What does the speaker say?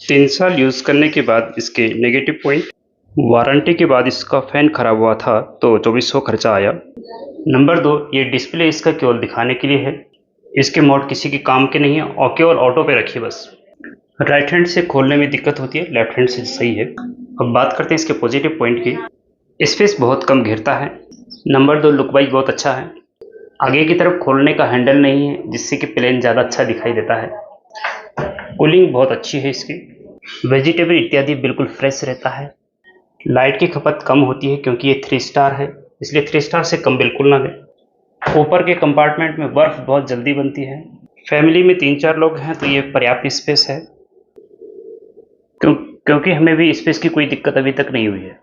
3 साल यूज़ करने के बाद इसके नेगेटिव पॉइंट। वारंटी के बाद इसका फ़ैन ख़राब हुआ था तो 2400 खर्चा आया। नंबर 2, ये डिस्प्ले इसका केवल दिखाने के लिए है। इसके मोड किसी के काम के नहीं है और केवल ऑटो पे रखिए बस। राइट हैंड से खोलने में दिक्कत होती है, लेफ्ट हैंड से सही है। अब बात करते हैं इसके पॉजिटिव पॉइंट की। स्पेस बहुत कम घेरता है। नंबर 2, लुक वाइज बहुत अच्छा है। आगे की तरफ खोलने का हैंडल नहीं है जिससे कि प्लेन ज़्यादा अच्छा दिखाई देता है। कूलिंग बहुत अच्छी है इसकी। वेजिटेबल इत्यादि बिल्कुल फ्रेश रहता है। लाइट की खपत कम होती है क्योंकि ये 3 स्टार है, इसलिए 3 स्टार से कम बिल्कुल ना लें। ऊपर के कंपार्टमेंट में बर्फ़ बहुत जल्दी बनती है। फैमिली में 3-4 लोग हैं तो ये पर्याप्त स्पेस है, क्योंकि हमें भी स्पेस की कोई दिक्कत अभी तक नहीं हुई है।